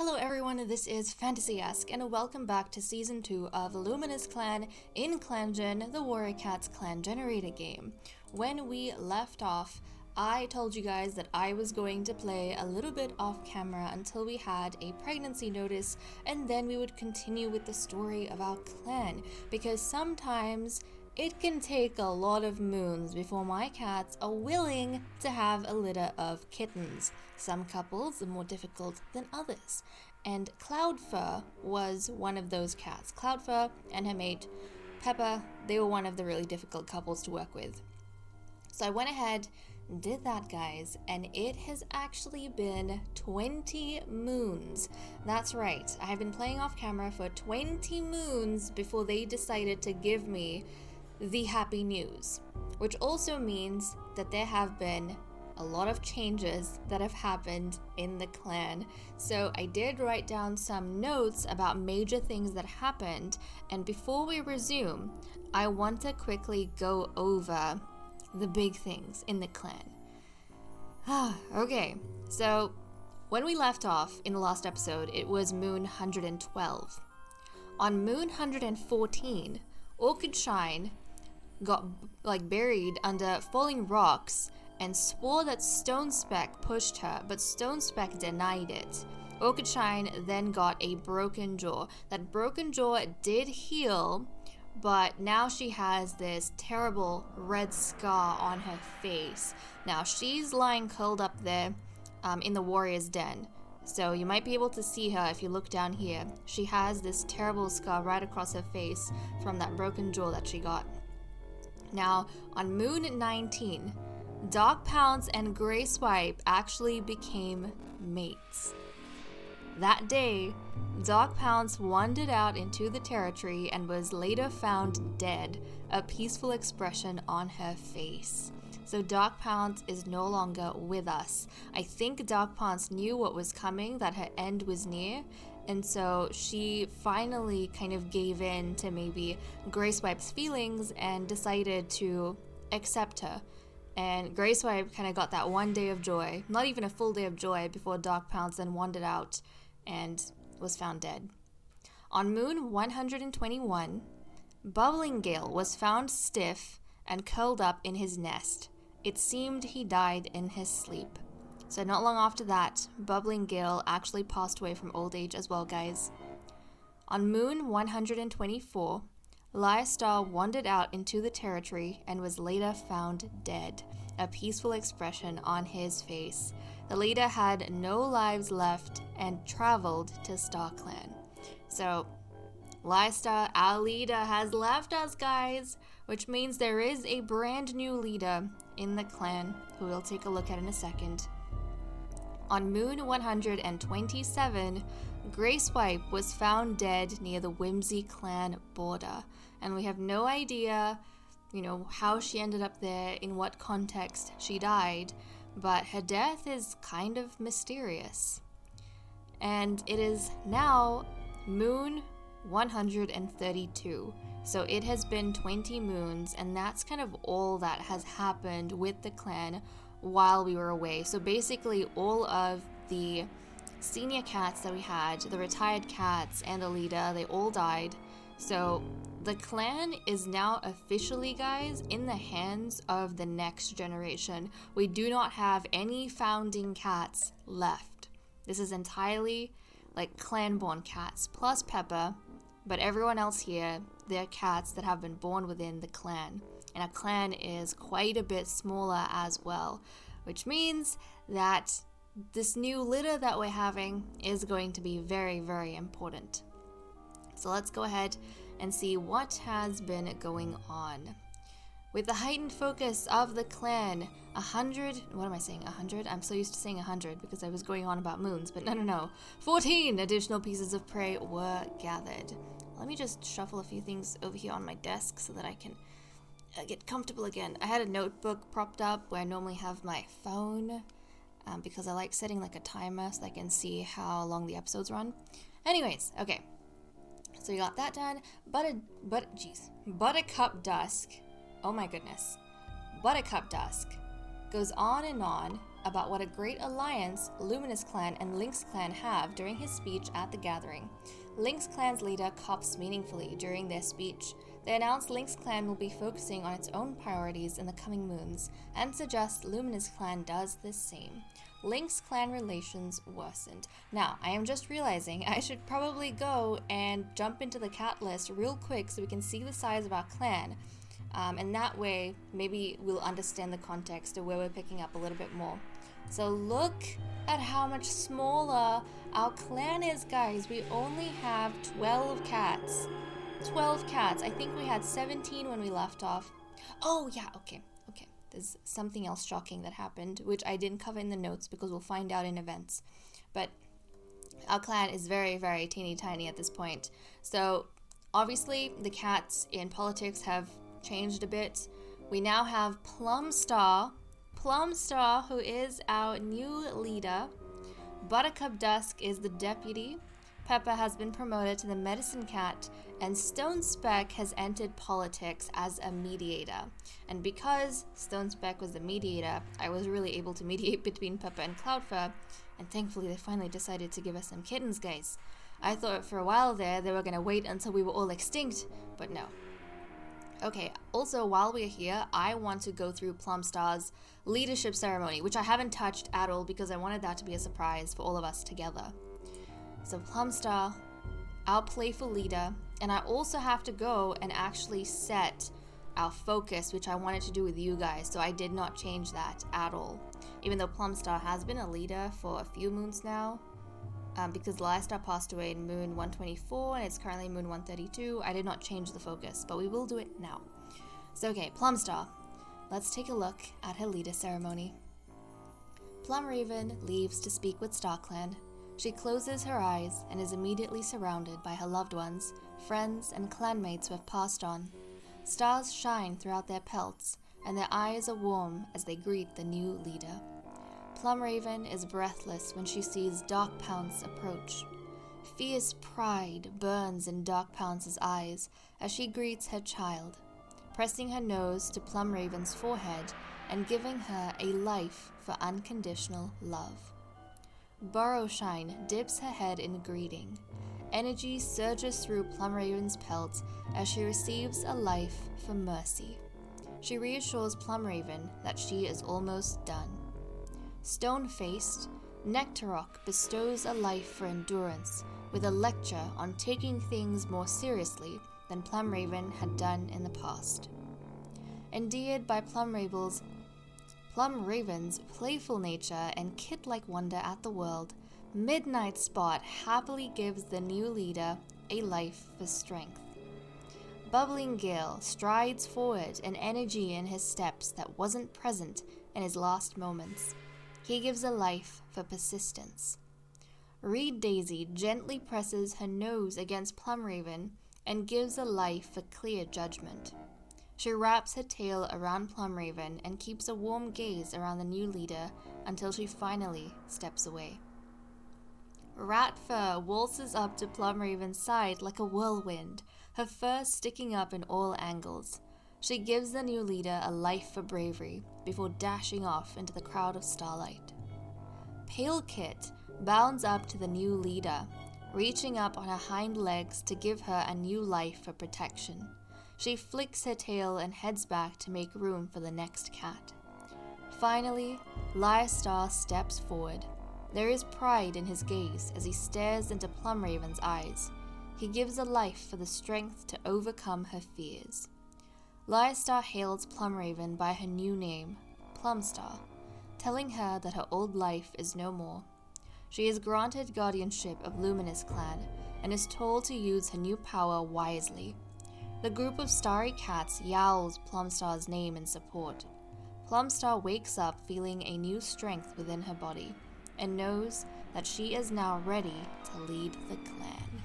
Hello everyone, this is Fantasy-esque, and welcome back to Season 2 of Luminous Clan in ClanGen, the Warrior Cats clan generator game. When we left off, I told you guys that I was going to play a little bit off camera until we had a pregnancy notice, and then we would continue with the story of our clan, because sometimes it can take a lot of moons before my cats are willing to have a litter of kittens. Some couples are more difficult than others, and Cloudfur was one of those cats. Cloudfur and her mate Pepper, they were one of the really difficult couples to work with. So I went ahead and did that, guys, and it has actually been 20 moons. That's right, I have been playing off camera for 20 moons before they decided to give me the happy news, which also means that there have been a lot of changes that have happened in the clan. So I did write down some notes about major things that happened, and before we resume, I want to quickly go over the big things in the clan. Okay, so when we left off in the last episode, it was moon 112. On moon 114, Orchid Shine got buried under falling rocks and swore that Stone Speck pushed her, but Stone Speck denied it. Orchid Shine then got a broken jaw. That broken jaw did heal, but now she has this terrible red scar on her face. Now she's lying curled up there in the warrior's den. So you might be able to see her if you look down here. She has this terrible scar right across her face from that broken jaw that she got. Now, on moon 19, Dark Pounce and Grey Swipe actually became mates. That day, Dark Pounce wandered out into the territory and was later found dead, a peaceful expression on her face. So Dark Pounce is no longer with us. I think Dark Pounce knew what was coming, that her end was near, and so she finally kind of gave in to maybe Grey Swipe's feelings and decided to accept her. And Grey Swipe kind of got that one day of joy, not even a full day of joy, before Dark Pounce then wandered out and was found dead. On moon 121, Bubbling Gale was found stiff and curled up in his nest. It seemed he died in his sleep. So not long after that, Bubbling Gale actually passed away from old age as well, guys. On moon 124, Lyrestar wandered out into the territory and was later found dead, a peaceful expression on his face. The leader had no lives left and traveled to StarClan. So, Lyrestar, our leader, has left us, guys, which means there is a brand new leader in the clan, who we'll take a look at in a second. On moon 127, Grey Swipe was found dead near the Whimsy clan border, and we have no idea, how she ended up there, in what context she died, but her death is kind of mysterious. And it is now moon 132, so it has been 20 moons, and that's kind of all that has happened with the clan while we were away. So basically all of the senior cats that we had, the retired cats and the leader, they all died. So the clan is now officially, guys, in the hands of the next generation. We do not have any founding cats left. This is entirely clan-born cats, plus Pepper, but everyone else here, they're cats that have been born within the clan. And our clan is quite a bit smaller as well, which means that this new litter that we're having is going to be very, very important. So let's go ahead and see what has been going on. With the heightened focus of the clan, 100, what am I saying, 100? I'm so used to saying 100 because I was going on about moons, but no. 14 additional pieces of prey were gathered. Let me just shuffle a few things over here on my desk so that I can get comfortable again. I had a notebook propped up where I normally have my phone because I like setting a timer so I can see how long the episodes run. Anyways, okay. So you got that done. Buttercup Dusk. Oh my goodness. Buttercup Dusk goes on and on about what a great alliance Luminous Clan and Lynx Clan have during his speech at the gathering. Lynx Clan's leader cops meaningfully during their speech. They announce Lynx Clan will be focusing on its own priorities in the coming moons and suggest Luminous Clan does the same. Lynx Clan relations worsened. Now, I am just realizing I should probably go and jump into the cat list real quick so we can see the size of our clan. And that way, maybe we'll understand the context of where we're picking up a little bit more. So look at how much smaller our clan is, guys. We only have 12 cats. 12 cats. I think we had 17 when we left off. Oh, yeah, okay. There's something else shocking that happened, which I didn't cover in the notes because we'll find out in events. But our clan is very, very teeny tiny at this point. So obviously the cats in politics have changed a bit. We now have Plumstar, who is our new leader. Buttercup Dusk is the deputy. Pepper has been promoted to the medicine cat, and Stone Speck has entered politics as a mediator. And because Stone Speck was the mediator, I was really able to mediate between Pepper and Cloudfur, and thankfully they finally decided to give us some kittens, guys. I thought for a while there they were gonna wait until we were all extinct, but no. Okay, also while we're here, I want to go through Plumstar's leadership ceremony, which I haven't touched at all because I wanted that to be a surprise for all of us together. So Plumstar, our playful leader, and I also have to go and actually set our focus, which I wanted to do with you guys, so I did not change that at all. Even though Plumstar has been a leader for a few moons now, because Lystar passed away in moon 124 and it's currently moon 132, I did not change the focus, but we will do it now. So okay, Plumstar, let's take a look at her leader ceremony. Plumraven leaves to speak with StarClan. She closes her eyes and is immediately surrounded by her loved ones, friends, and clanmates who have passed on. Stars shine throughout their pelts, and their eyes are warm as they greet the new leader. Plumraven is breathless when she sees Dark Pounce approach. Fierce pride burns in Dark Pounce's eyes as she greets her child, pressing her nose to Plumraven's forehead and giving her a life for unconditional love. Burrowshine dips her head in greeting. Energy surges through Plumraven's pelt as she receives a life for mercy. She reassures Plumraven that she is almost done. Stone-faced, Nectarrock bestows a life for endurance with a lecture on taking things more seriously than Plumraven had done in the past. Endeared by Plumraven's playful nature and kid-like wonder at the world, Midnight Spot happily gives the new leader a life for strength. Bubbling Gale strides forward, an energy in his steps that wasn't present in his last moments. He gives a life for persistence. Reed Daisy gently presses her nose against Plumraven and gives a life for clear judgment. She wraps her tail around Plumraven and keeps a warm gaze around the new leader until she finally steps away. Ratfur waltzes up to Plumraven's side like a whirlwind, her fur sticking up in all angles. She gives the new leader a life for bravery before dashing off into the crowd of starlight. Pale Kit bounds up to the new leader, reaching up on her hind legs to give her a new life for protection. She flicks her tail and heads back to make room for the next cat. Finally, Lyrestar steps forward. There is pride in his gaze as he stares into Plumraven's eyes. He gives a life for the strength to overcome her fears. Lyrestar hails Plumraven by her new name, Plumstar, telling her that her old life is no more. She is granted guardianship of Luminous Clan and is told to use her new power wisely. The group of starry cats yowls Plumstar's name in support. Plumstar wakes up feeling a new strength within her body and knows that she is now ready to lead the clan.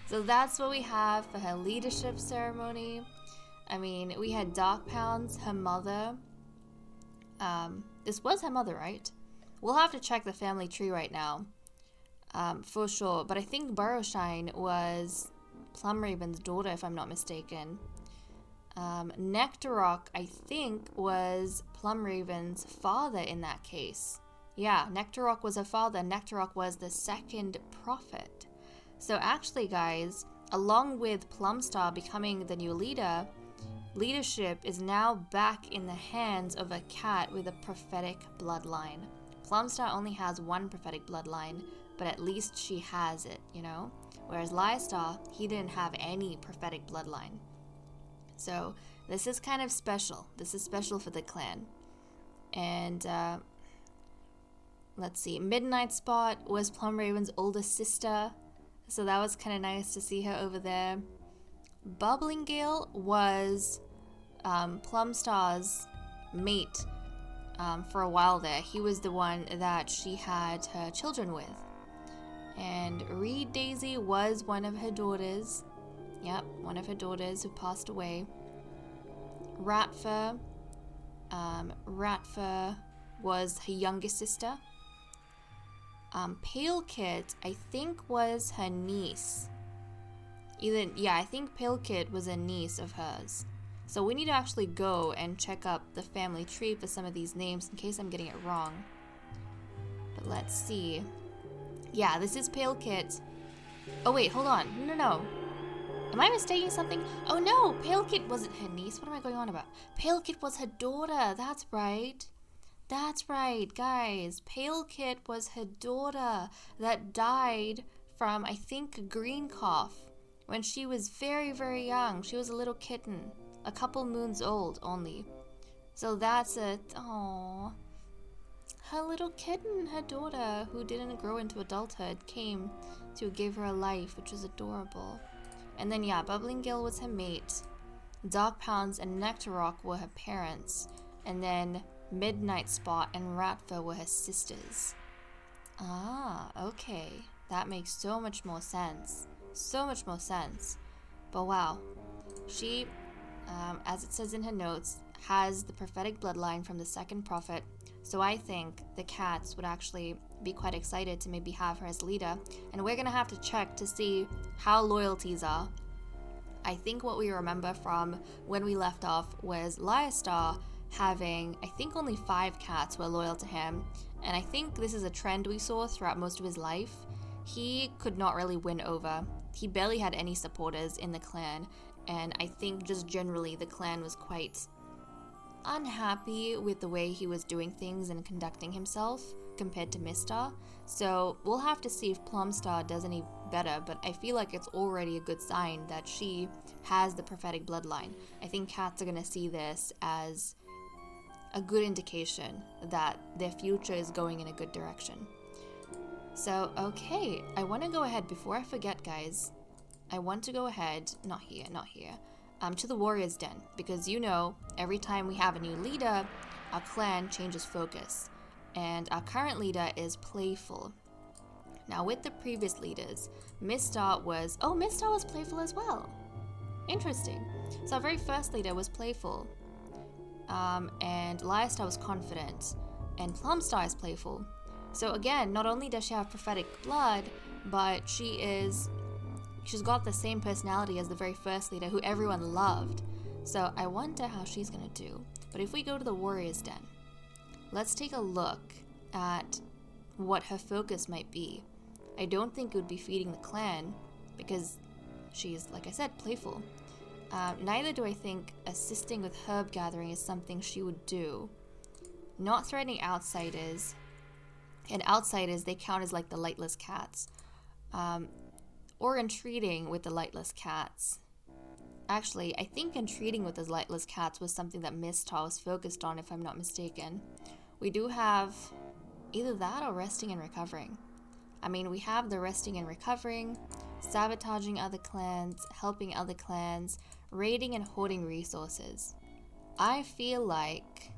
So that's what we have for her leadership ceremony. I mean, we had Dark Pounds, her mother. This was her mother, right? We'll have to check the family tree right now, for sure. But I think Burrowshine was Plumraven's daughter, if I'm not mistaken. Nectarrock, I think, was Plumraven's father in that case. Yeah, Nectarok was her father. Nectarok was the second prophet. So actually, guys, along with Plumstar becoming the new leader, leadership is now back in the hands of a cat with a prophetic bloodline. Plumstar only has one prophetic bloodline, but at least she has it, you know? Whereas Lystar, he didn't have any prophetic bloodline. So this is kind of special. This is special for the clan. And let's see, Midnight Spot was Plumraven's oldest sister, so that was kind of nice to see her over there. Bubbling Gale was Plumstar's mate for a while there. He was the one that she had her children with. And Reed Daisy was one of her daughters. Yep, one of her daughters who passed away. Ratfur was her youngest sister. Pale Kit, I think, was her niece. I think Pale Kit was a niece of hers. So we need to actually go and check up the family tree for some of these names in case I'm getting it wrong. But let's see. Yeah, this is Pale Kit. Oh wait, hold on. No. Am I mistaking something? Oh no, Pale Kit wasn't her niece. What am I going on about? Pale Kit was her daughter. That's right. That's right, guys. Pale Kit was her daughter that died from, I think, green cough when she was very, very young. She was a little kitten, a couple moons old only. So that's it. Aww. Her little kitten, her daughter, who didn't grow into adulthood, came to give her a life, which was adorable. And then, yeah, Bubbling Gale was her mate. Dark Pounds and Nectarok were her parents. And then Midnight Spot and Ratfur were her sisters. Ah, okay. That makes so much more sense. So much more sense. But wow. She, as it says in her notes, has the prophetic bloodline from the second prophet. So I think the cats would actually be quite excited to maybe have her as leader. And we're going to have to check to see how loyalties are. I think what we remember from when we left off was Lystar having, I think, only 5 cats were loyal to him. And I think this is a trend we saw throughout most of his life. He could not really win over. He barely had any supporters in the clan. And I think just generally the clan was quite unhappy with the way he was doing things and conducting himself compared to Mistar. So we'll have to see if Plumstar does any better, but I feel like it's already a good sign that she has the prophetic bloodline. I think cats are going to see this as a good indication that their future is going in a good direction. So, okay, I want to go ahead, before I forget, guys, I want to go ahead, not here, to the Warrior's Den, because you know, every time we have a new leader, our clan changes focus, and our current leader is Playful. Now, with the previous leaders, Mistar was Playful as well. Interesting. So our very first leader was Playful, and Lystar was Confident, and Plumstar is Playful. So again, not only does she have prophetic blood, but she's got the same personality as the very first leader who everyone loved. So I wonder how she's gonna do. But if we go to the Warrior's Den, let's take a look at what her focus might be. I don't think it would be feeding the clan because she's, like I said, playful. Neither do I think assisting with herb gathering is something she would do. Not threatening outsiders, and outsiders, they count as like the lightless cats. Or entreating with the lightless cats. Actually, I think entreating with the lightless cats was something that Mistar was focused on, if I'm not mistaken. We do have either that or resting and recovering. I mean, we have the resting and recovering, sabotaging other clans, helping other clans, raiding and hoarding resources. I feel like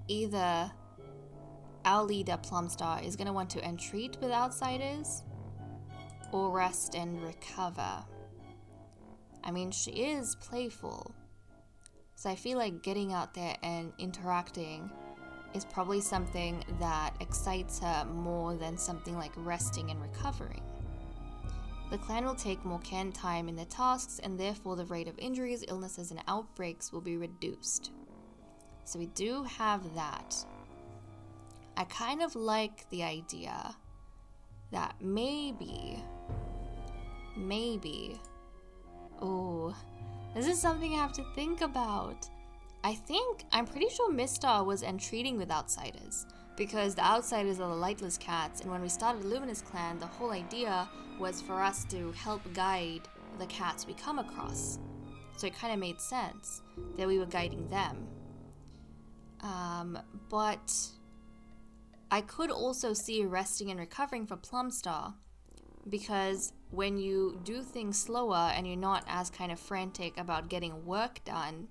either our leader, Plumstar, is going to want to entreat with outsiders or rest and recover. I mean, she is playful, so I feel like getting out there and interacting is probably something that excites her more than something like resting and recovering. The clan will take more canned time in their tasks, and therefore the rate of injuries, illnesses, and outbreaks will be reduced. So we do have that. I kind of like the idea that maybe, oh, this is something I have to think about. I'm pretty sure Mistar was entreating with outsiders, because the outsiders are the lightless cats, and when we started Luminous Clan, the whole idea was for us to help guide the cats we come across. So it kind of made sense that we were guiding them. But I could also see resting and recovering for Plumstar, because when you do things slower and you're not as kind of frantic about getting work done,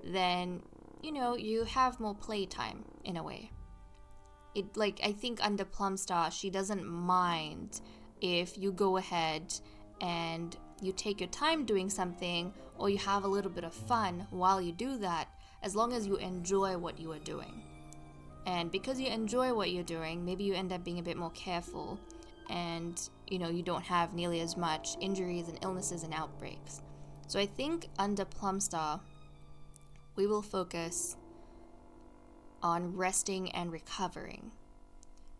then, you know, you have more playtime in a way. I think under Plumstar, she doesn't mind if you go ahead and you take your time doing something, or you have a little bit of fun while you do that, as long as you enjoy what you are doing. And because you enjoy what you're doing, maybe you end up being a bit more careful, and, you know, you don't have nearly as much injuries and illnesses and outbreaks. So I think under Plumstar, we will focus on resting and recovering.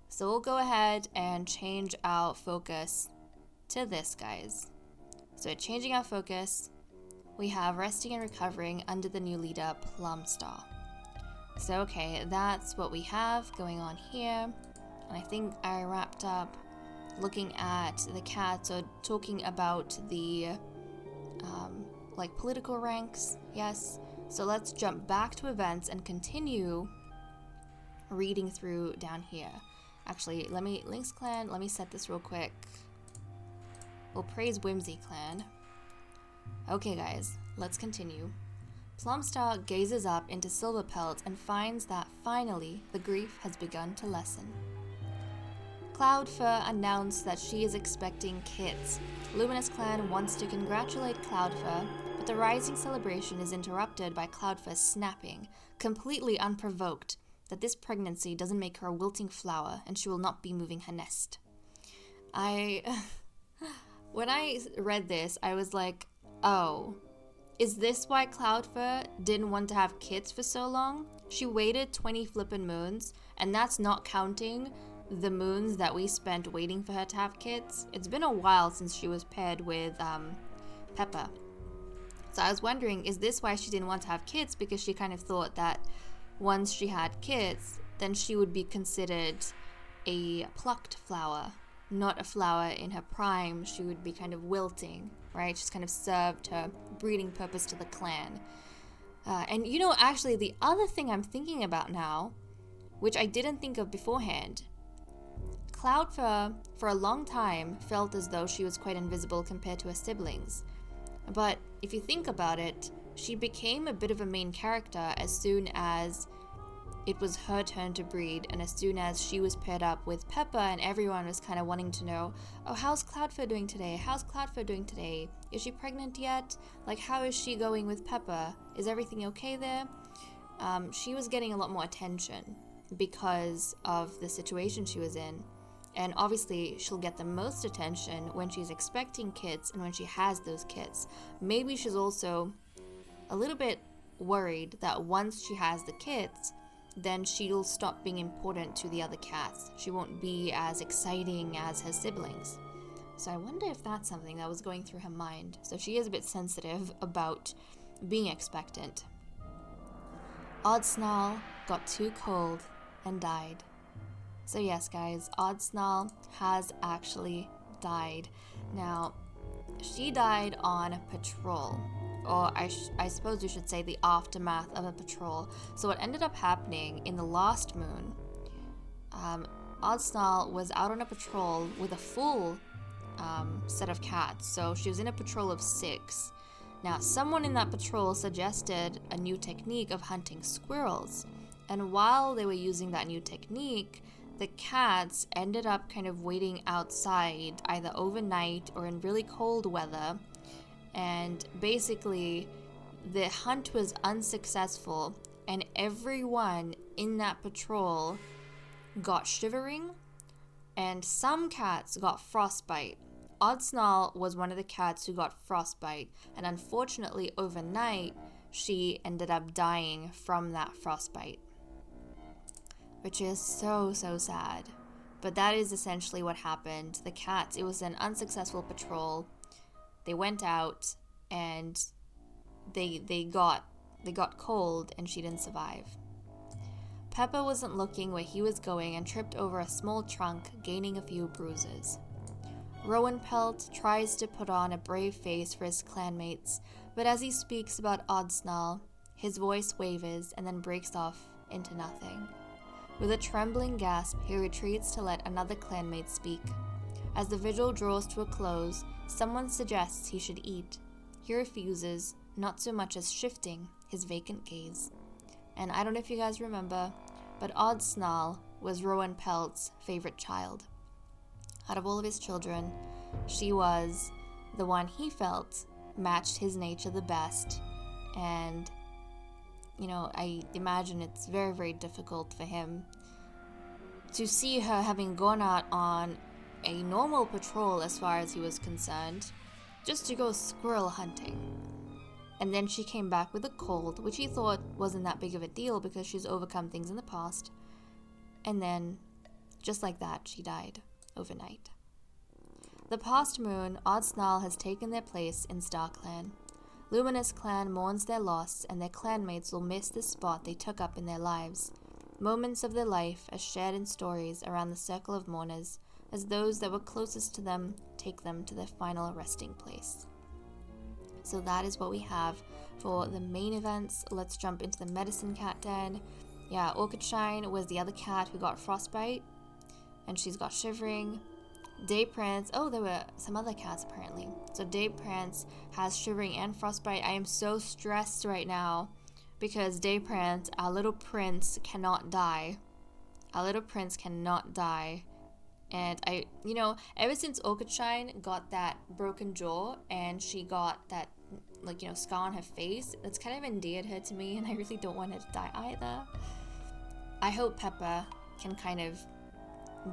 So we'll go ahead and change our focus to this, guys. So changing our focus, we have resting and recovering under the new leader, Plumstar. So okay, that's what we have going on here. And I think I wrapped up looking at the cats, or talking about the political ranks. Yes. So let's jump back to events and continue reading through down here. Actually, Lynx Clan, let me set this real quick. We'll praise Whimsy Clan. Okay guys, let's continue. Plumstar gazes up into Silverpelt and finds that finally the grief has begun to lessen. Cloudfur announced that she is expecting kids. Luminous Clan wants to congratulate Cloudfur, but the rising celebration is interrupted by Cloudfur snapping, completely unprovoked, that this pregnancy doesn't make her a wilting flower and she will not be moving her nest. When I read this, I was like, oh, is this why Cloudfur didn't want to have kids for so long? She waited 20 flippin' moons, and that's not counting the moons that we spent waiting for her to have kids. It's been a while since she was paired with Pepper. So I was wondering, is this why she didn't want to have kids? Because she kind of thought that once she had kids, then she would be considered a plucked flower, not a flower in her prime. She would be kind of wilting, right? She's kind of served her breeding purpose to the clan. And you know, actually, the other thing I'm thinking about now, which I didn't think of beforehand, Cloudfur, for a long time, felt as though she was quite invisible compared to her siblings. But if you think about it, she became a bit of a main character as soon as it was her turn to breed, and as soon as she was paired up with Pepper, and everyone was kind of wanting to know, oh, how's Cloudfur doing today? How's Cloudfur doing today? Is she pregnant yet? Like, how is she going with Pepper? Is everything okay there? She was getting a lot more attention because of the situation she was in. And obviously, she'll get the most attention when she's expecting kids and when she has those kids. Maybe she's also a little bit worried that once she has the kids, then she'll stop being important to the other cats. She won't be as exciting as her siblings. So I wonder if that's something that was going through her mind. So she is a bit sensitive about being expectant. Oddsnarl got too cold and died. So yes, guys, Oddsnarl has actually died. Now, she died on patrol. Or I suppose you should say the aftermath of a patrol. So what ended up happening in the last moon, Oddsnarl was out on a patrol with a full set of cats. So she was in a patrol of 6. Now, someone in that patrol suggested a new technique of hunting squirrels. And while they were using that new technique, the cats ended up kind of waiting outside either overnight or in really cold weather. And basically, the hunt was unsuccessful, and everyone in that patrol got shivering, and some cats got frostbite. Oddsnarl was one of the cats who got frostbite, and unfortunately, overnight, she ended up dying from that frostbite. which is so sad. But that is essentially what happened. The cats, it was an unsuccessful patrol. They went out and they got cold and she didn't survive. Peppa wasn't looking where he was going and tripped over a small trunk, gaining a few bruises. Rowan Pelt tries to put on a brave face for his clanmates, but as he speaks about Oddsnall, his voice wavers and then breaks off into nothing. With a trembling gasp, he retreats to let another clanmate speak. As the vigil draws to a close, someone suggests he should eat. He refuses, not so much as shifting his vacant gaze. And I don't know if you guys remember, but Oddsnall was Rowan Pelt's favorite child. Out of all of his children, she was the one he felt matched his nature the best. And, I imagine it's very, very difficult for him to see her having gone out on a normal patrol as far as he was concerned, just to go squirrel hunting. And then she came back with a cold, which he thought wasn't that big of a deal because she's overcome things in the past. And then, just like that, she died overnight. The past moon, Oddsnall has taken their place in Star Clan. Luminous Clan mourns their loss, and their clanmates will miss the spot they took up in their lives. Moments of their life as shared in stories around the circle of mourners, as those that were closest to them take them to their final resting place. So that is what we have for the main events. Let's jump into the medicine cat den. Yeah, Orchidshine was the other cat who got frostbite, and she's got shivering. Dayprance, there were some other cats apparently. So Dayprance has shivering and frostbite. I am so stressed right now because Dayprance, our little prince, cannot die. Our little prince cannot die. And ever since Orchidshine got that broken jaw and she got that, scar on her face, that's kind of endeared her to me, and I really don't want her to die either. I hope Peppa can kind of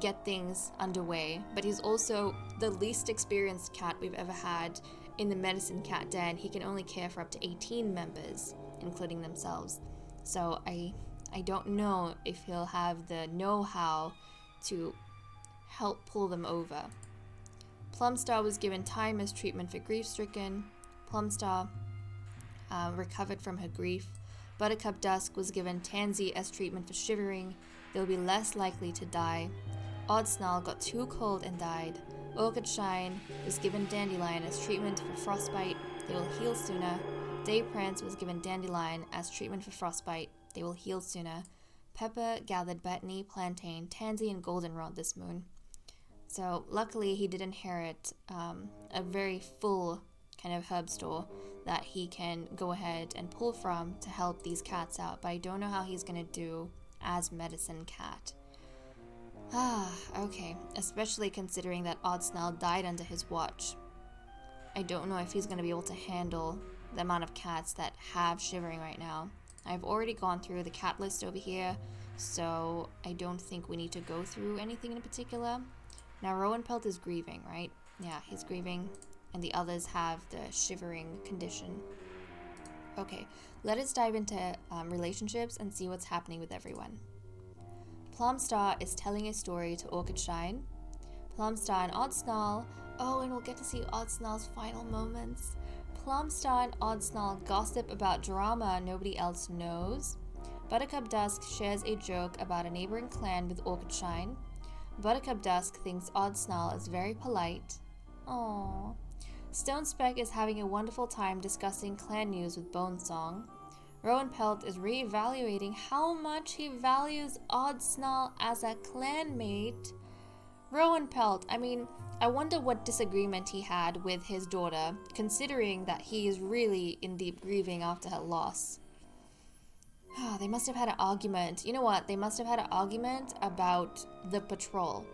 get things underway, but he's also the least experienced cat we've ever had in the medicine cat den. He can only care for up to 18 members, including themselves. So I don't know if he'll have the know-how to help pull them over. Plumstar was given time as treatment for grief-stricken. Plumstar recovered from her grief. Buttercup Dusk was given Tansy as treatment for shivering. They'll be less likely to die. Oddsnall got too cold and died. Orchidshine was given Dandelion as treatment for frostbite. They will heal sooner. Dayprance was given Dandelion as treatment for frostbite. They will heal sooner. Peppa gathered Bethany, Plantain, Tansy, and Goldenrod this moon. So luckily he did inherit a very full kind of herb store that he can go ahead and pull from to help these cats out. But I don't know how he's going to do as medicine cat. Okay. Especially considering that Oddsnall died under his watch. I don't know if he's going to be able to handle the amount of cats that have shivering right now. I've already gone through the cat list over here, so I don't think we need to go through anything in particular. Now, Rowan Pelt is grieving, right? Yeah, he's grieving, and the others have the shivering condition. Okay, let us dive into relationships and see what's happening with everyone. Plumstar is telling a story to Orchidshine. Plumstar and Oddsnall, and we'll get to see Oddsnall's final moments. Plumstar and Oddsnall gossip about drama nobody else knows. Buttercup Dusk shares a joke about a neighboring clan with Orchidshine. Buttercup Dusk thinks Oddsnall is very polite. Aww. Stone Speck is having a wonderful time discussing clan news with Bonesong. Rowan Pelt is re-evaluating how much he values Oddsnall as a clanmate. Rowan Pelt, I wonder what disagreement he had with his daughter, considering that he is really in deep grieving after her loss. They must have had an argument. You know what? They must have had an argument about the patrol.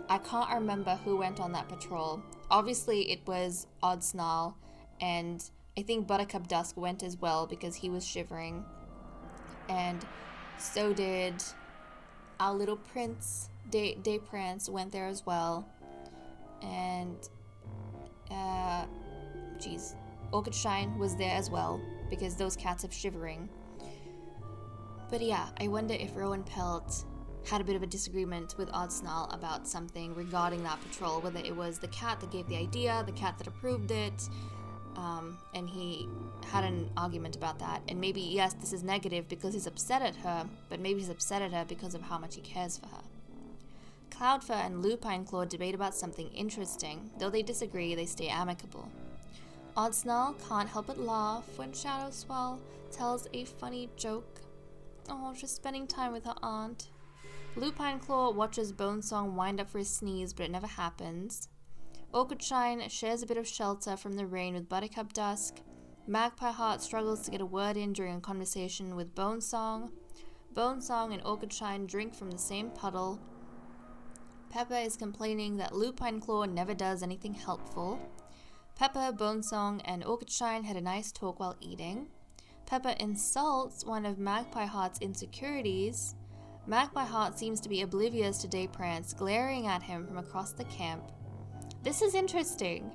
I can't remember who went on that patrol. Obviously, it was Oddsnall, and I think Buttercup Dusk went as well because he was shivering. And so did our little prince, Dayprance, went there as well. And, Orchidshine was there as well because those cats have shivering. But yeah, I wonder if Rowan Pelt had a bit of a disagreement with Oddsnall about something regarding that patrol, whether it was the cat that gave the idea, the cat that approved it, and he had an argument about that. And maybe, yes, this is negative because he's upset at her, but maybe he's upset at her because of how much he cares for her. Cloudfur and Lupine Claw debate about something interesting. Though they disagree, they stay amicable. Oddsnall can't help but laugh when Shadowswell tells a funny joke. Oh, she's spending time with her aunt. Lupine Claw watches Bonesong wind up for a sneeze, but it never happens. Orchidshine shares a bit of shelter from the rain with Buttercup Dusk. Magpie Heart struggles to get a word in during a conversation with Bonesong. Bonesong and Orchidshine drink from the same puddle. Pepper is complaining that Lupine Claw never does anything helpful. Pepper, Bonesong, and Orchidshine had a nice talk while eating. Pepper insults one of Magpie Heart's insecurities. Magpie Heart seems to be oblivious to Dayprance, glaring at him from across the camp. This is interesting,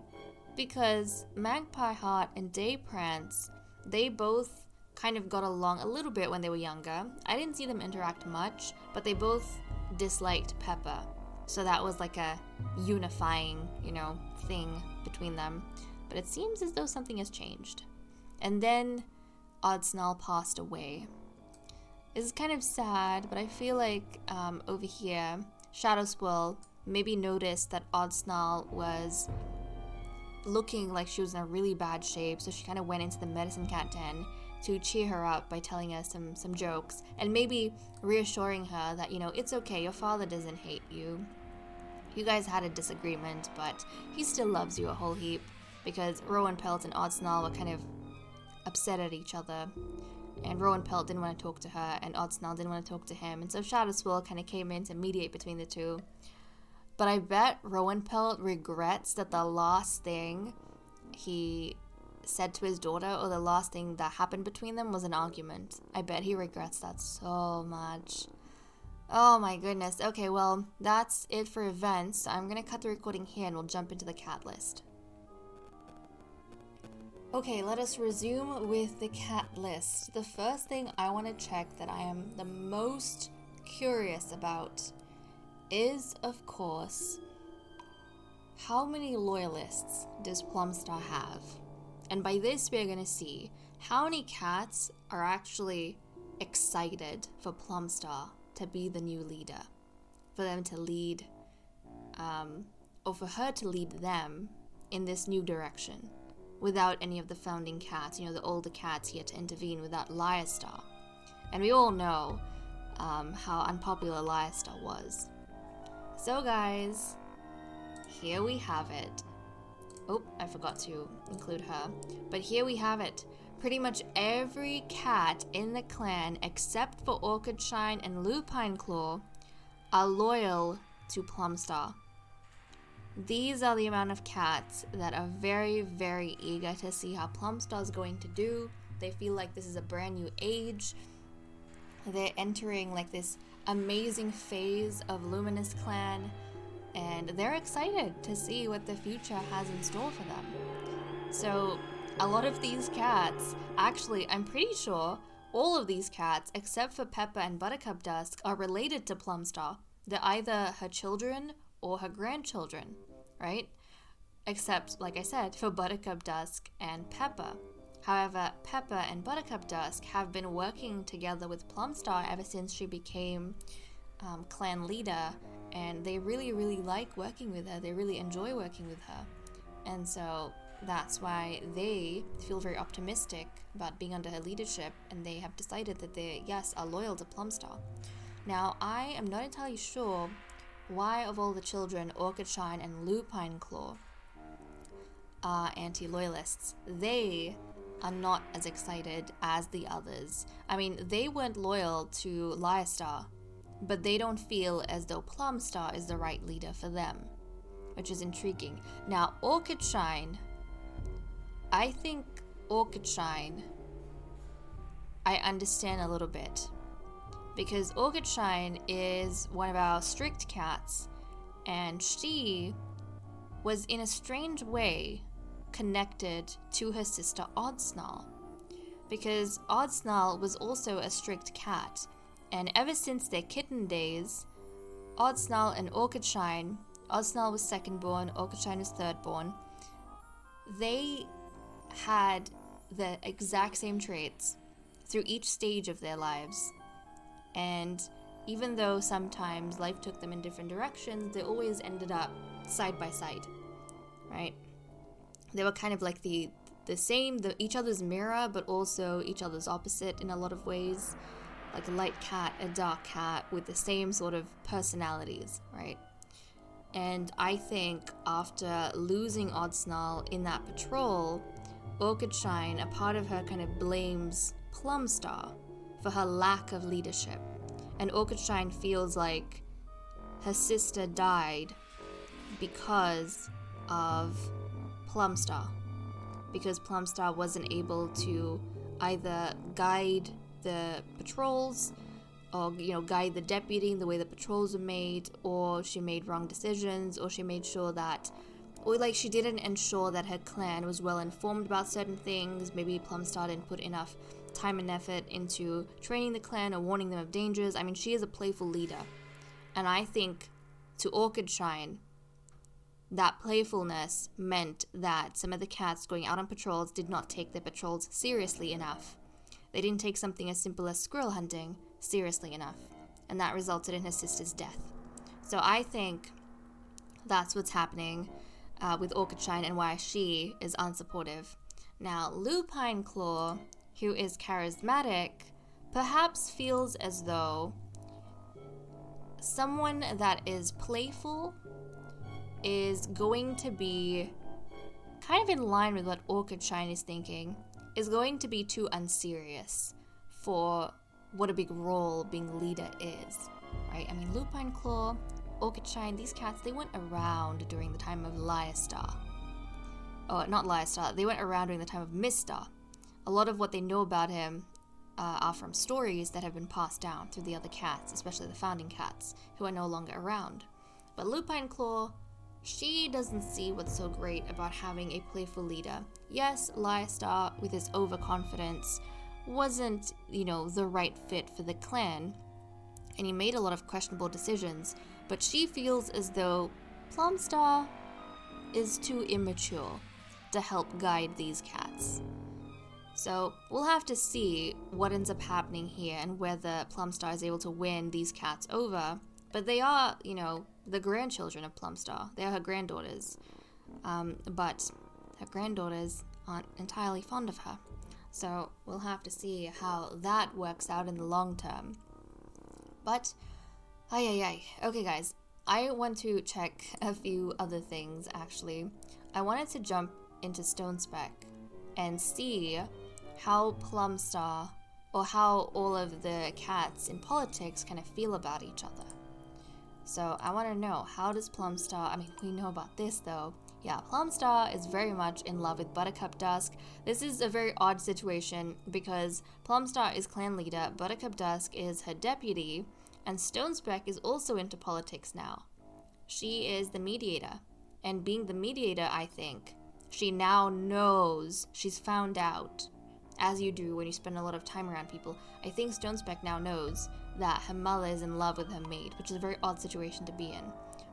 because Magpie Heart and Dayprance, they both kind of got along a little bit when they were younger. I didn't see them interact much, but they both disliked Pepper. So that was like a unifying, thing between them. But it seems as though something has changed. And then Oddsnall passed away. This is kind of sad, but I feel like over here, Shadowswell maybe noticed that Oddsnall was looking like she was in a really bad shape, so she kind of went into the medicine cat den to cheer her up by telling her some jokes, and maybe reassuring her that, it's okay, your father doesn't hate you. You guys had a disagreement, but he still loves you a whole heap, because Rowan Pelt and Oddsnall were kind of upset at each other, and Rowan Pelt didn't want to talk to her, and Oddsnall didn't want to talk to him, and so Shadowswell kind of came in to mediate between the two. But I bet Rowan Pelt regrets that the last thing he said to his daughter, or the last thing that happened between them, was an argument. I bet he regrets that so much. Oh my goodness. Okay, well, that's it for events. I'm gonna cut the recording here and we'll jump into the cat list. Okay, let us resume with the cat list. The first thing I want to check that I am the most curious about is, of course, how many loyalists does Plumstar have? And by this, we're going to see how many cats are actually excited for Plumstar to be the new leader. For them to lead, or for her to lead them in this new direction. Without any of the founding cats, the older cats here to intervene, without Lyrestar. And we all know how unpopular Lyrestar was. So guys, here we have it. Oh, I forgot to include her. But here we have it. Pretty much every cat in the clan, except for Orchidshine and Lupine Claw, are loyal to Plumstar. These are the amount of cats that are very, very eager to see how Plumstar is going to do. They feel like this is a brand new age. They're entering like this amazing phase of Luminous Clan, and they're excited to see what the future has in store for them. So a lot of these cats, actually, I'm pretty sure all of these cats, except for Pepper and Buttercup Dusk, are related to Plumstar. They're either her children or her grandchildren, right? Except, like I said, for Buttercup Dusk and Pepper. However, Pepper and Buttercup Dusk have been working together with Plumstar ever since she became clan leader, and they really, really like working with her. They really enjoy working with her. And so that's why they feel very optimistic about being under her leadership, and they have decided that they, yes, are loyal to Plumstar. Now, I am not entirely sure why of all the children, Orchidshine and Lupine Claw are anti-loyalists. They are not as excited as the others. I mean, they weren't loyal to Lyrestar, but they don't feel as though Plumstar is the right leader for them, which is intriguing. Now, Orchidshine, I think Orchidshine, I understand a little bit, because Orchidshine is one of our strict cats, and she was in a strange way connected to her sister Oddsnall, because Oddsnall was also a strict cat, And ever since their kitten days, Oddsnarl and Orchidshine, Oddsnarl was second-born, Orchidshine was third-born, they had the exact same traits through each stage of their lives. And even though sometimes life took them in different directions, they always ended up side by side, right? They were kind of like the same, each other's mirror, but also each other's opposite in a lot of ways. Like a light cat, a dark cat, with the same sort of personalities, right? And I think after losing Oddsnarl in that patrol, Orchidshine, a part of her kind of blames Plumstar for her lack of leadership. And Orchidshine feels like her sister died because of Plumstar. Because Plumstar wasn't able to either guide the patrols or, guide the deputy in the way the patrols were made, or she made wrong decisions, or she made sure that, she didn't ensure that her clan was well informed about certain things. Maybe Plumstar didn't put enough time and effort into training the clan or warning them of dangers. I mean, she is a playful leader. And I think to Orchidshine, that playfulness meant that some of the cats going out on patrols did not take their patrols seriously enough. They didn't take something as simple as squirrel hunting seriously enough, and that resulted in her sister's death. So I think that's what's happening with Orchidshine and why she is unsupportive. Now, Lupine Claw, who is charismatic, perhaps feels as though someone that is playful is going to be kind of in line with what Orchidshine is thinking, is going to be too unserious for what a big role being leader is, right? I mean, Lupine Claw, Orchidshine, these cats, they went around during the time of Lyastar. Oh, not Lyastar, they went around during the time of Mistar. A lot of what they know about him are from stories that have been passed down through the other cats, especially the founding cats, who are no longer around. But Lupine Claw, she doesn't see what's so great about having a playful leader. Yes, Lyastar, with his overconfidence, wasn't, the right fit for the clan, and he made a lot of questionable decisions, but she feels as though Plumstar is too immature to help guide these cats. So we'll have to see what ends up happening here and whether Plumstar is able to win these cats over. But they are, the grandchildren of Plumstar. They are her granddaughters. But her granddaughters aren't entirely fond of her. So we'll have to see how that works out in the long term. But, okay guys, I want to check a few other things actually. I wanted to jump into Stonespec and see how Plumstar, or how all of the cats in politics kind of feel about each other. So I want to know, how does Plumstar, I mean, we know about this though. Yeah, Plumstar is very much in love with Buttercup Dusk. This is a very odd situation because Plumstar is clan leader, Buttercup Dusk is her deputy, and Stonespec is also into politics now. She is the mediator, and being the mediator, I think, she now knows, she's found out, as you do when you spend a lot of time around people. I think Stonespec now knows that her mother is in love with her maid, which is a very odd situation to be in.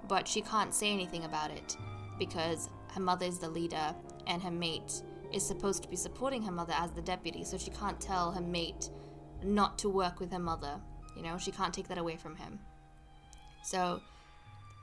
But she can't say anything about it because her mother is the leader and her mate is supposed to be supporting her mother as the deputy, so she can't tell her mate not to work with her mother. She can't take that away from him. So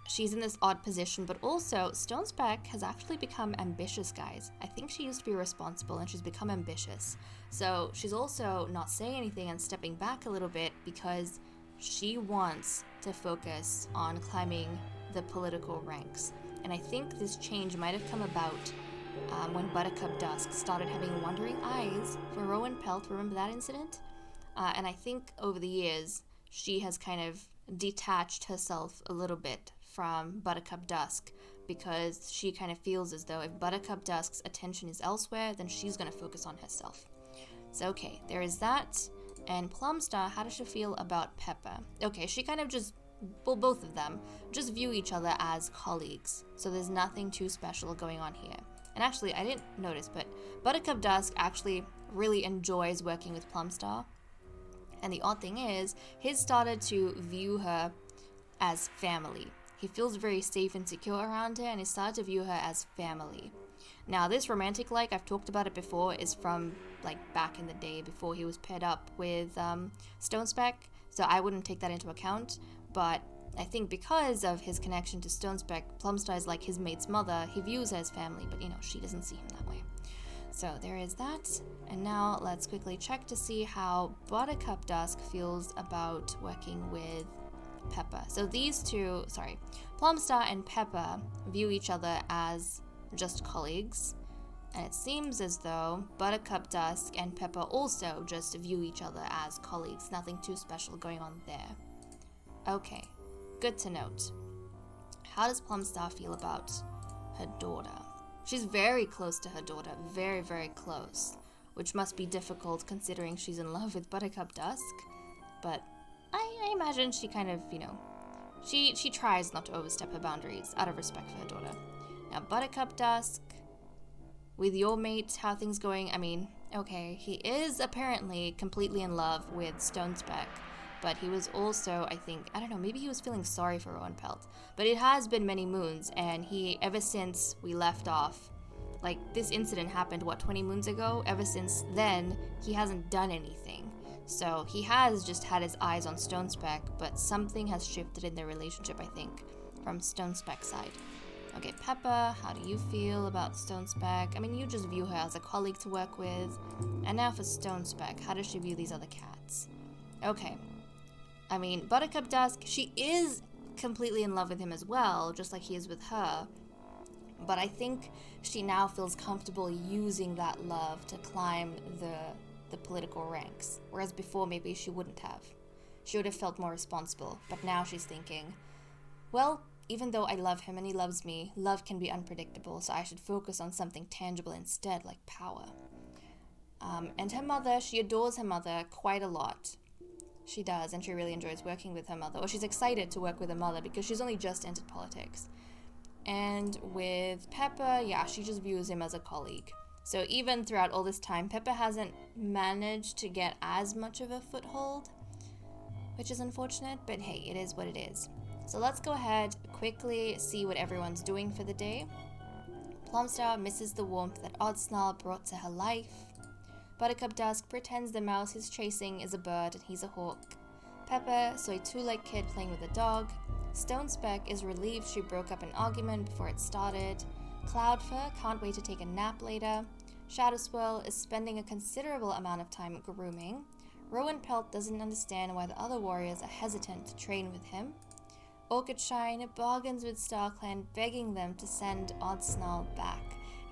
she's in this odd position, but also Stonespec has actually become ambitious, guys. I think she used to be responsible and she's become ambitious. So she's also not saying anything and stepping back a little bit because she wants to focus on climbing the political ranks. And I think this change might have come about when Buttercup Dusk started having wandering eyes for Rowan Pelt. Remember that incident? And I think over the years, she has kind of detached herself a little bit from Buttercup Dusk because she kind of feels as though if Buttercup Dusk's attention is elsewhere, then she's going to focus on herself. So, okay, there is that. And Plumstar, how does she feel about Pepper? Okay, she kind of just, both of them, just view each other as colleagues. So there's nothing too special going on here. And actually, I didn't notice, but Buttercup Dusk actually really enjoys working with Plumstar. And the odd thing is, he's started to view her as family. He feels very safe and secure around her, and he started to view her as family. Now, this romantic like, I've talked about it before, is from like back in the day before he was paired up with Stoneспec, so I wouldn't take that into account. But I think because of his connection to Stoneспec, Plumstar is like his mate's mother. He views her as family, but you know, she doesn't see him that way. So there is that. And now let's quickly check to see how Buttercup Dusk feels about working with Pepper. So these two, Plumstar and Pepper view each other as just colleagues. And it seems as though Buttercup Dusk and Pepper also just view each other as colleagues. Nothing too special going on there. Okay, good to note. How does Plumstar feel about her daughter? She's very close to her daughter, very, very close, which must be difficult considering she's in love with Buttercup Dusk, but I imagine she kind of, you know, she tries not to overstep her boundaries out of respect for her daughter. Now, Buttercup Dusk, with your mate, how things going? I mean, okay, he is apparently completely in love with Stoneспec, but he was also, I think, I don't know, maybe he was feeling sorry for Rowan Pelt. But it has been many moons, and he, ever since we left off, like, this incident happened, what, 20 moons ago? Ever since then, he hasn't done anything. So he has just had his eyes on Stoneспec, but something has shifted in their relationship, I think, from Stonespec's side. Okay, Pepper, how do you feel about Stoneспec? I mean, you just view her as a colleague to work with. And now for Stoneспec, how does she view these other cats? Okay. I mean, Buttercup Dusk, she is completely in love with him as well, just like he is with her. But I think she now feels comfortable using that love to climb the political ranks. Whereas before, maybe she wouldn't have. She would have felt more responsible. But now she's thinking, well, even though I love him and he loves me, love can be unpredictable, so I should focus on something tangible instead, like power. And her mother, she adores her mother quite a lot. She does, and she really enjoys working with her mother. Or she's excited to work with her mother because she's only just entered politics. And with Pepper, yeah, she just views him as a colleague. So even throughout all this time, Pepper hasn't managed to get as much of a foothold, which is unfortunate, but hey, it is what it is. So let's go ahead, quickly see what everyone's doing for the day. Plumstar misses the warmth that Oddsnarl brought to her life. Buttercup Dusk pretends the mouse he's chasing is a bird and he's a hawk. Pepper saw a two-legged kid playing with a dog. Stoneспec is relieved she broke up an argument before it started. Cloudfur can't wait to take a nap later. Shadowswirl is spending a considerable amount of time grooming. Rowan Pelt doesn't understand why the other warriors are hesitant to train with him. Orchidshine bargains with StarClan, begging them to send Oddsnarl back.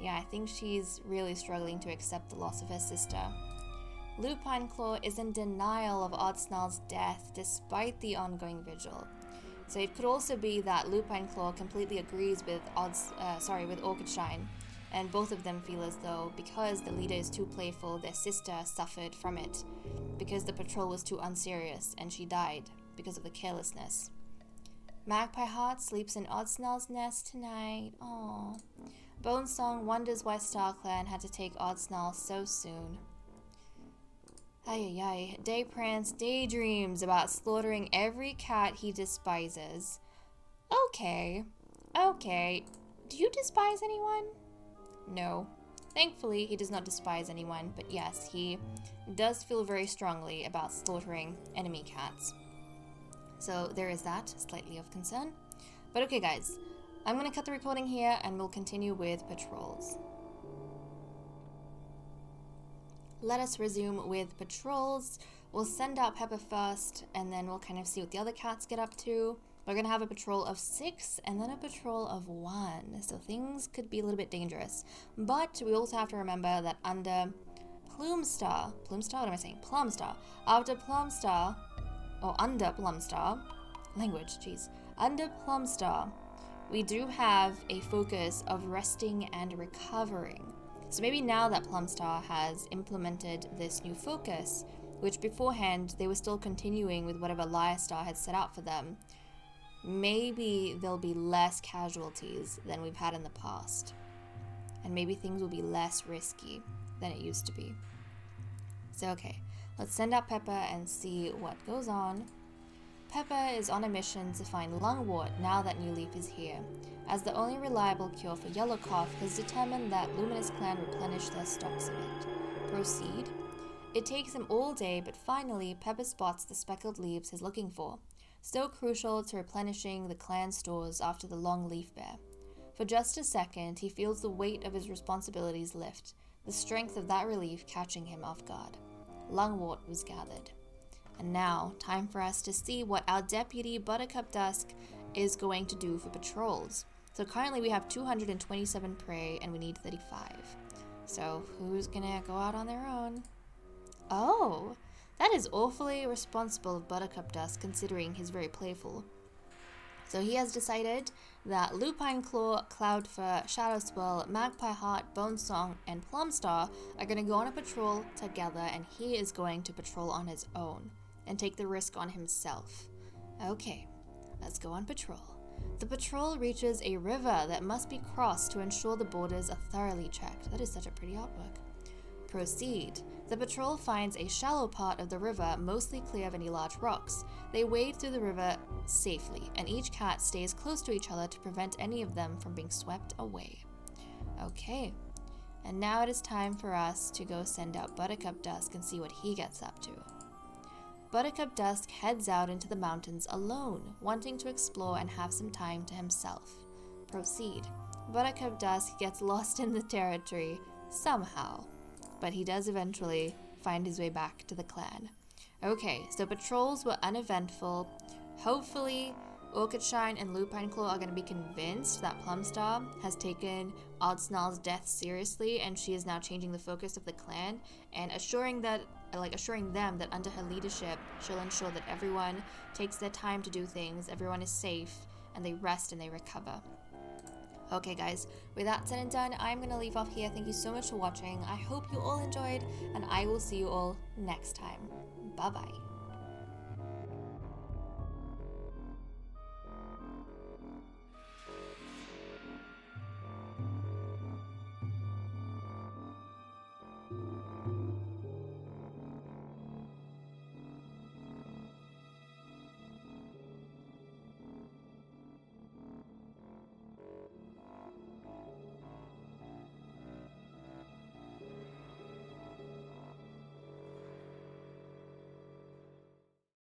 Yeah, I think she's really struggling to accept the loss of her sister. Lupine Claw is in denial of Oddsnarl's death despite the ongoing vigil. So it could also be that Lupine Claw completely agrees with with Orchidshine, and both of them feel as though because the leader is too playful, their sister suffered from it because the patrol was too unserious and she died because of the carelessness. Magpie Heart sleeps in Oddsnarl's nest tonight. Aww. Bonesong wonders why StarClan had to take Oddsnarl so soon. Ay. Dayprance daydreams about slaughtering every cat he despises. Okay. Do you despise anyone? No. Thankfully, he does not despise anyone, but yes, he does feel very strongly about slaughtering enemy cats. So there is that, slightly of concern. But okay guys, I'm going to cut the recording here and we'll continue with patrols. Let us resume with patrols. We'll send out Pepper first and then we'll kind of see what the other cats get up to. We're going to have a patrol of 6 and then a patrol of 1. So things could be a little bit dangerous. But we also have to remember that under Plumstar, under Plumstar, we do have a focus of resting and recovering. So maybe now that Plumstar has implemented this new focus, which beforehand they were still continuing with whatever Lyrestar had set out for them, maybe there'll be less casualties than we've had in the past. And maybe things will be less risky than it used to be. So okay, Let's send out Pepper and see what goes on. Pepper is on a mission to find lungwort now that New Leaf is here. As the only reliable cure for yellow cough, has determined that Luminous Clan replenish their stocks of it. Proceed. It takes him all day, but finally Pepper spots the speckled leaves he's looking for, so crucial to replenishing the clan stores after the long leaf bear. For just a second, he feels the weight of his responsibilities lift, the strength of that relief catching him off guard. Lungwort was gathered. And now, time for us to see what our deputy Buttercup Dusk is going to do for patrols. So currently we have 227 prey and we need 35. So who's gonna go out on their own? Oh, that is awfully responsible of Buttercup Dusk considering he's very playful. So he has decided that Lupine Claw, Cloudfur, Shadow Swirl, Magpie Heart, Bone Song, and Plumstar are going to go on a patrol together, and he is going to patrol on his own and take the risk on himself. Okay, let's go on patrol. The patrol reaches a river that must be crossed to ensure the borders are thoroughly checked. That is such a pretty artwork. Proceed. The patrol finds a shallow part of the river mostly clear of any large rocks. They wade through the river safely, and each cat stays close to each other to prevent any of them from being swept away. Okay, and now it is time for us to go send out Buttercup Dusk and see what he gets up to. Buttercup Dusk heads out into the mountains alone, wanting to explore and have some time to himself. Proceed. Buttercup Dusk gets lost in the territory somehow, but he does eventually find his way back to the clan. Okay, so patrols were uneventful. Hopefully, Orchidshine and Lupine Claw are going to be convinced that Plumstar has taken Oddsnall's death seriously, and she is now changing the focus of the clan and assuring them that under her leadership, she'll ensure that everyone takes their time to do things, everyone is safe, and they rest and they recover. Okay guys, with that said and done, I'm going to leave off here. Thank you so much for watching. I hope you all enjoyed, and I will see you all next time. Bye bye.